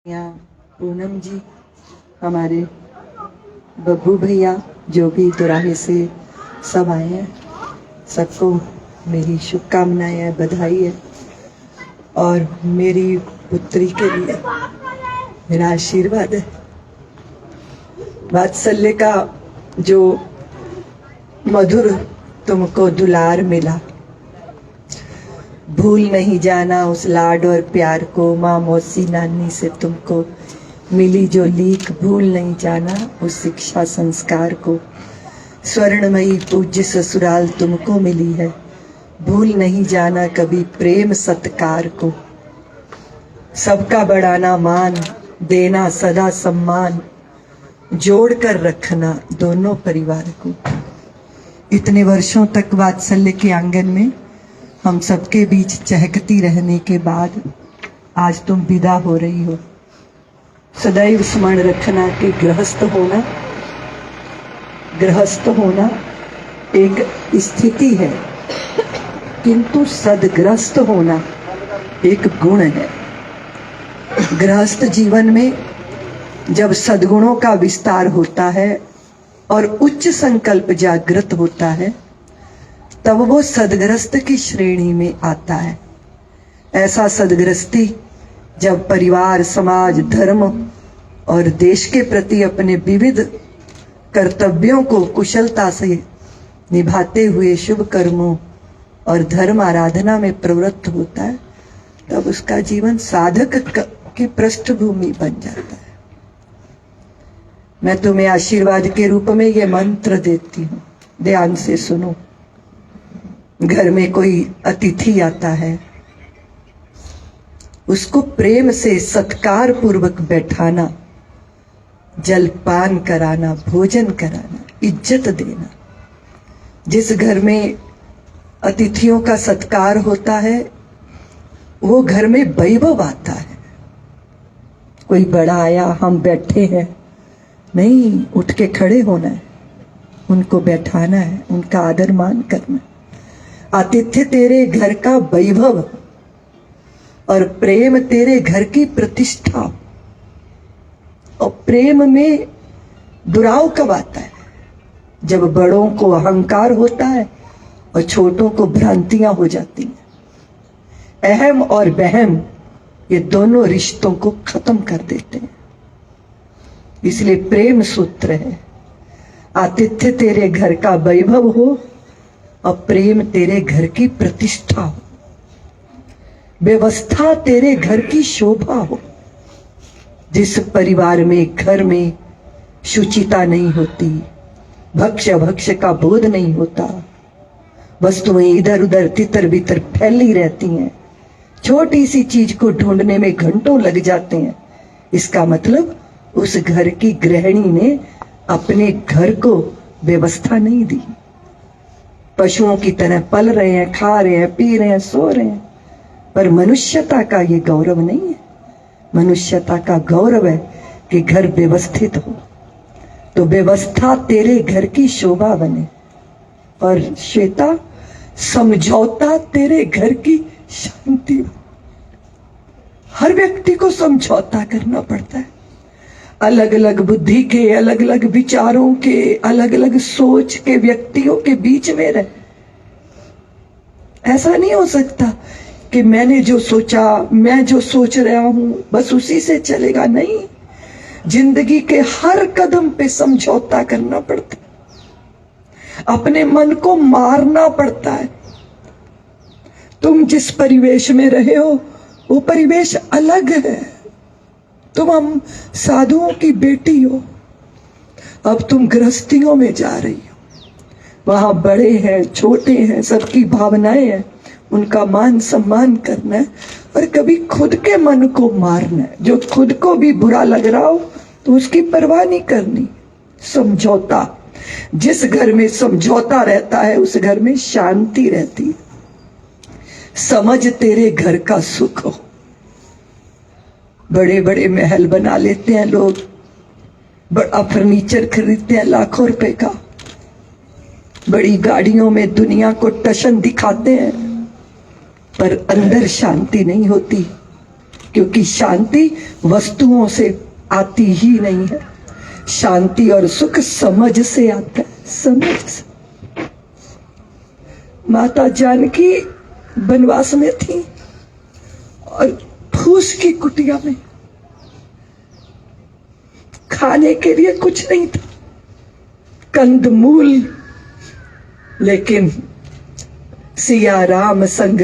यहाँ पूनम जी, हमारे बब्बू भैया जो भी दोराहे से सब आए हैं, सबको मेरी शुभकामनाएं है, बधाई है। और मेरी पुत्री के लिए मेरा आशीर्वाद है। वात्सल्य का जो मधुर तुमको दुलार मिला, भूल नहीं जाना उस लाड और प्यार को। माँ मौसी नानी से तुमको मिली जो लीक, भूल नहीं जाना उस शिक्षा संस्कार को। स्वर्णमयी पूज्य ससुराल तुमको मिली है, भूल नहीं जाना कभी प्रेम सत्कार को। सबका बढ़ाना मान, देना सदा सम्मान, जोड़ कर रखना दोनों परिवार को। इतने वर्षों तक वात्सल्य के आंगन में हम सबके बीच चहकती रहने के बाद आज तुम विदा हो रही हो। सदैव स्मरण रखना कि गृहस्थ होना एक स्थिति है, किंतु सदग्रस्त होना एक गुण है। गृहस्थ जीवन में जब सद्गुणों का विस्तार होता है और उच्च संकल्प जागृत होता है, तब वो सदग्रस्त की श्रेणी में आता है। ऐसा सदग्रस्ती जब परिवार, समाज, धर्म और देश के प्रति अपने विविध कर्तव्यों को कुशलता से निभाते हुए शुभ कर्मों और धर्म आराधना में प्रवृत्त होता है, तब उसका जीवन साधक की पृष्ठभूमि बन जाता है। मैं तुम्हें आशीर्वाद के रूप में ये मंत्र देती हूँ, ध्यान से सुनो। घर में कोई अतिथि आता है, उसको प्रेम से सत्कार पूर्वक बैठाना, जलपान कराना, भोजन कराना, इज्जत देना। जिस घर में अतिथियों का सत्कार होता है, वो घर में वैभव आता है। कोई बड़ा आया, हम बैठे हैं, नहीं, उठ के खड़े होना है, उनको बैठाना है, उनका आदर मान करना है। आतिथ्य तेरे घर का वैभव और प्रेम तेरे घर की प्रतिष्ठा। और प्रेम में दुराव कब आता है? जब बड़ों को अहंकार होता है और छोटों को भ्रांतियां हो जाती हैं। अहम और वहम ये दोनों रिश्तों को खत्म कर देते हैं। इसलिए प्रेम सूत्र है, आतिथ्य तेरे घर का वैभव हो और प्रेम तेरे घर की प्रतिष्ठा हो, व्यवस्था तेरे घर की शोभा हो। जिस परिवार में, घर में शुचिता नहीं होती, भक्ष्य भक्ष्य का बोध नहीं होता, वस्तुएं इधर उधर तितर बितर फैली रहती हैं, छोटी सी चीज को ढूंढने में घंटों लग जाते हैं, इसका मतलब उस घर की गृहिणी ने अपने घर को व्यवस्था नहीं दी। पशुओं की तरह पल रहे हैं, खा रहे हैं, पी रहे हैं, सो रहे हैं, पर मनुष्यता का ये गौरव नहीं है। मनुष्यता का गौरव है कि घर व्यवस्थित हो, तो व्यवस्था तेरे घर की शोभा बने। और श्वेता, समझौता तेरे घर की शांति हो। हर व्यक्ति को समझौता करना पड़ता है। अलग अलग बुद्धि के, अलग अलग विचारों के, अलग अलग सोच के व्यक्तियों के बीच में रहे। ऐसा नहीं हो सकता कि मैंने जो सोचा, मैं जो सोच रहा हूं, बस उसी से चलेगा। नहीं, जिंदगी के हर कदम पे समझौता करना पड़ता है, अपने मन को मारना पड़ता है। तुम जिस परिवेश में रहे हो वो परिवेश अलग है। तुम हम साधुओं की बेटी हो, अब तुम गृहस्थियों में जा रही हो। वहां बड़े हैं, छोटे हैं, सबकी भावनाएं हैं, उनका मान सम्मान करना है और कभी खुद के मन को मारना है। जो खुद को भी बुरा लग रहा हो तो उसकी परवाह नहीं करनी। समझौता, जिस घर में समझौता रहता है उस घर में शांति रहती है। समझ तेरे घर का सुख हो। बड़े बड़े महल बना लेते हैं लोग, बड़ा फर्नीचर खरीदते हैं लाखों रुपए का, बड़ी गाड़ियों में दुनिया को टशन दिखाते हैं, पर अंदर शांति नहीं होती। क्योंकि शांति वस्तुओं से आती ही नहीं है। शांति और सुख समझ से आता है, समझ से। माता जानकी वनवास में थी और फूस की कुटिया में, खाने के लिए कुछ नहीं था, कंदमूल, लेकिन सिया राम संग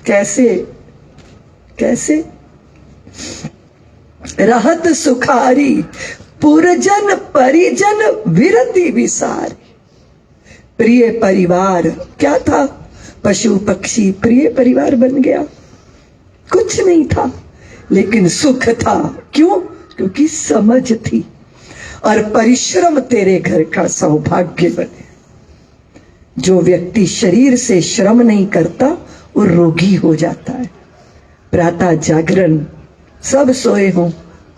कैसे कैसे रहत सुखारी, पुरजन परिजन विरति विसारी। प्रिय परिवार क्या था? पशु पक्षी प्रिय परिवार बन गया। कुछ नहीं था लेकिन सुख था। क्यों? क्योंकि समझ थी। और परिश्रम तेरे घर का सौभाग्य बने। जो व्यक्ति शरीर से श्रम नहीं करता वो रोगी हो जाता है। प्रातः जागरण, सब सोए हों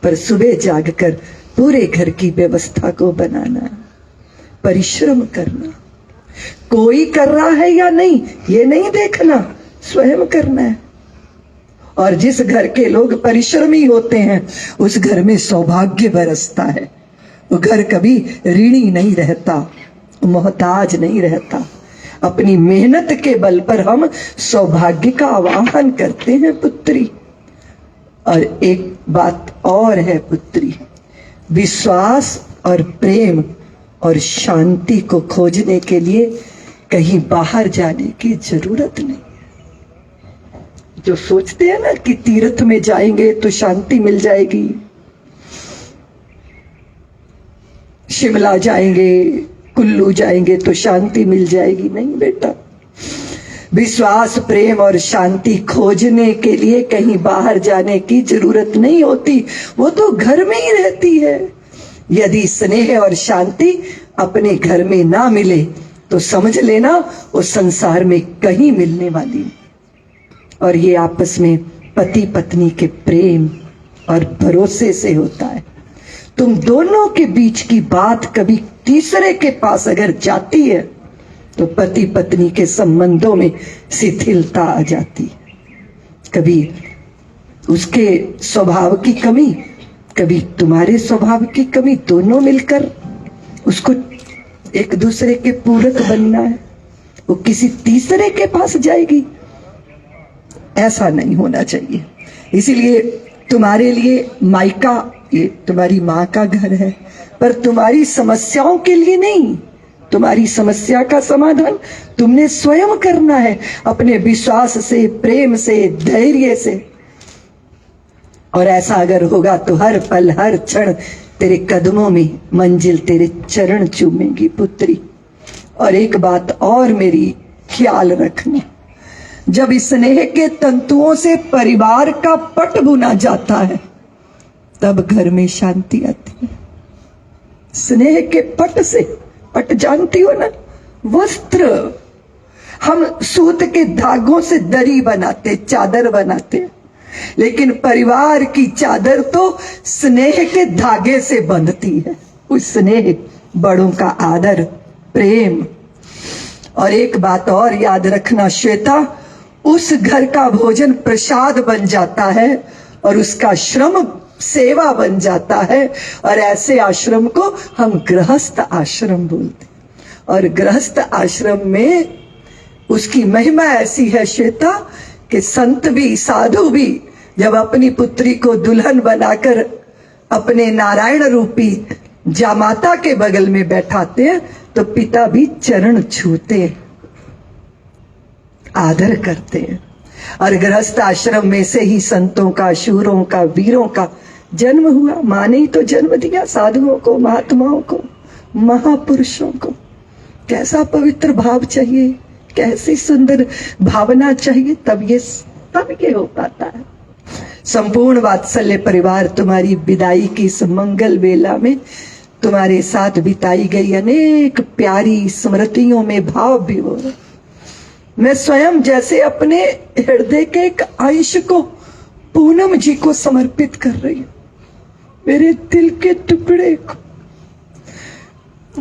पर सुबह जागकर पूरे घर की व्यवस्था को बनाना, परिश्रम करना। कोई कर रहा है या नहीं ये नहीं देखना, स्वयं करना है। और जिस घर के लोग परिश्रमी होते हैं उस घर में सौभाग्य बरसता है। वो घर कभी ऋणी नहीं रहता, मोहताज नहीं रहता। अपनी मेहनत के बल पर हम सौभाग्य का आवाहन करते हैं पुत्री। और एक बात और है पुत्री, विश्वास और प्रेम और शांति को खोजने के लिए कहीं बाहर जाने की जरूरत नहीं। जो सोचते हैं ना कि तीर्थ में जाएंगे तो शांति मिल जाएगी, शिमला जाएंगे, कुल्लू जाएंगे तो शांति मिल जाएगी, नहीं बेटा। विश्वास, प्रेम और शांति खोजने के लिए कहीं बाहर जाने की जरूरत नहीं होती, वो तो घर में ही रहती है। यदि स्नेह और शांति अपने घर में ना मिले तो समझ लेना वो संसार में कहीं मिलने वाली नहीं। और ये आपस में पति पत्नी के प्रेम और भरोसे से होता है। तुम दोनों के बीच की बात कभी तीसरे के पास अगर जाती है तो पति पत्नी के संबंधों में शिथिलता आ जाती है। कभी उसके स्वभाव की कमी, कभी तुम्हारे स्वभाव की कमी, दोनों मिलकर उसको एक दूसरे के पूरक बनना है। वो किसी तीसरे के पास जाएगी, ऐसा नहीं होना चाहिए। इसीलिए तुम्हारे लिए मायका ये तुम्हारी माँ का घर है, पर तुम्हारी समस्याओं के लिए नहीं। तुम्हारी समस्या का समाधान तुमने स्वयं करना है, अपने विश्वास से, प्रेम से, धैर्य से। और ऐसा अगर होगा तो हर पल हर क्षण तेरे कदमों में मंजिल तेरे चरण चूमेगी पुत्री। और एक बात और मेरी ख्याल रखना, जब स्नेह के तंतुओं से परिवार का पट बुना जाता है तब घर में शांति आती है। स्नेह के पट से, पट जानती हो ना, वस्त्र। हम सूत के धागों से दरी बनाते, चादर बनाते, लेकिन परिवार की चादर तो स्नेह के धागे से बंधती है। उस स्नेह, बड़ों का आदर, प्रेम। और एक बात और याद रखना श्वेता, उस घर का भोजन प्रसाद बन जाता है और उसका श्रम सेवा बन जाता है। और ऐसे आश्रम को हम गृहस्थ आश्रम बोलते हैं। और गृहस्थ आश्रम में उसकी महिमा ऐसी है श्वेता कि संत भी, साधु भी जब अपनी पुत्री को दुल्हन बनाकर अपने नारायण रूपी जामाता के बगल में बैठाते हैं तो पिता भी चरण छूते हैं, आदर करते हैं। और गृहस्थ आश्रम में से ही संतों का, शूरों का, वीरों का जन्म हुआ। माँ ने ही तो जन्म दिया साधुओं को, महात्माओं को, महापुरुषों को। कैसा पवित्र भाव चाहिए, कैसी सुंदर भावना चाहिए, तब ये हो पाता है। संपूर्ण वात्सल्य परिवार तुम्हारी विदाई की इस मंगल बेला में तुम्हारे साथ बिताई गई अनेक प्यारी स्मृतियों में भाव भी हो रहा। मैं स्वयं जैसे अपने हृदय के एक अंश को पूनम जी को समर्पित कर रही हूं, मेरे दिल के टुकड़े को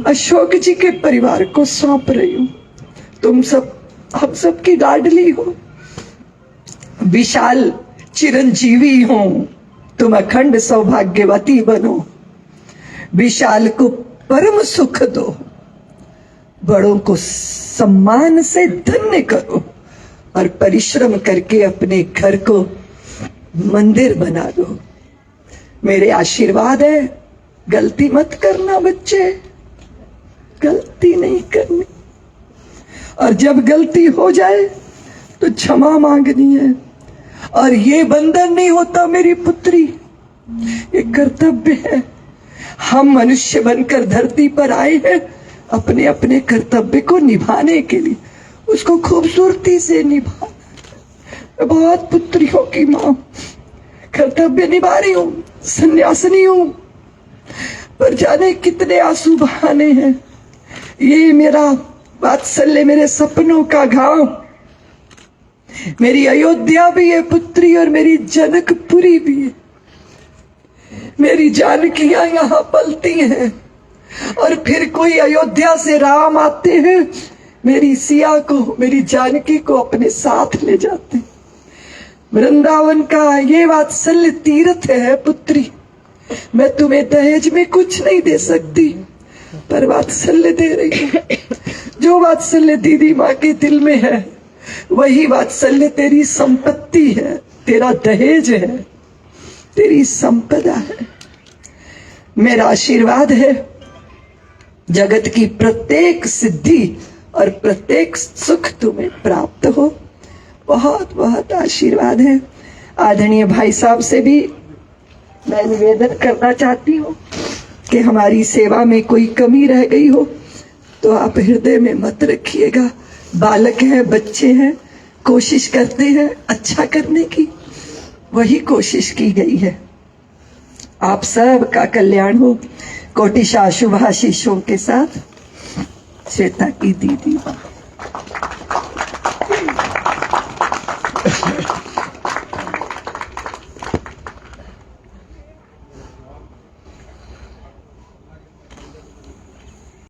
अशोक जी के परिवार को सौंप रही हूं। तुम सब, हम सब की लाडली हो। विशाल चिरंजीवी हूं, तुम अखंड सौभाग्यवती बनो, विशाल को परम सुख दो, बड़ों को सम्मान से धन्य करो और परिश्रम करके अपने घर को मंदिर बना दो। मेरे आशीर्वाद है, गलती मत करना बच्चे, गलती नहीं करनी, और जब गलती हो जाए तो क्षमा मांगनी है। और ये बंधन नहीं होता मेरी पुत्री, ये कर्तव्य है। हम मनुष्य बनकर धरती पर आए हैं अपने अपने कर्तव्य को निभाने के लिए, उसको खूबसूरती से निभाना। बहुत पुत्रियों की मां, कर्तव्य निभा रही हूं, सन्यासिनी हूं, पर जाने कितने आंसू बहाने हैं। ये मेरा वात्सल्य, मेरे सपनों का गांव, मेरी अयोध्या भी है पुत्री, और मेरी जनकपुरी भी है। मेरी जानकियां यहाँ पलती हैं, और फिर कोई अयोध्या से राम आते हैं, मेरी सिया को, मेरी जानकी को अपने साथ ले जाते हैं। वृंदावन का ये वात्सल्य तीर्थ है पुत्री। मैं तुम्हें दहेज में कुछ नहीं दे सकती, पर वात्सल्य दे रही हूं। जो वात्सल्य दीदी माँ के दिल में है, वही वात्सल्य तेरी संपत्ति है, तेरा दहेज है, तेरी संपदा है। मेरा आशीर्वाद है, जगत की प्रत्येक सिद्धि और प्रत्येक सुख तुम्हें प्राप्त हो। बहुत बहुत आशीर्वाद है। आदरणीय भाई साहब से भी मैं निवेदन करना चाहती हूँ कि हमारी सेवा में कोई कमी रह गई हो तो आप हृदय में मत रखिएगा। बालक हैं, बच्चे हैं, कोशिश करते हैं अच्छा करने की, वही कोशिश की गई है। आप सब का कल्याण हो। कोटिशा शुभाशीषों के साथ श्वेता की दीदी।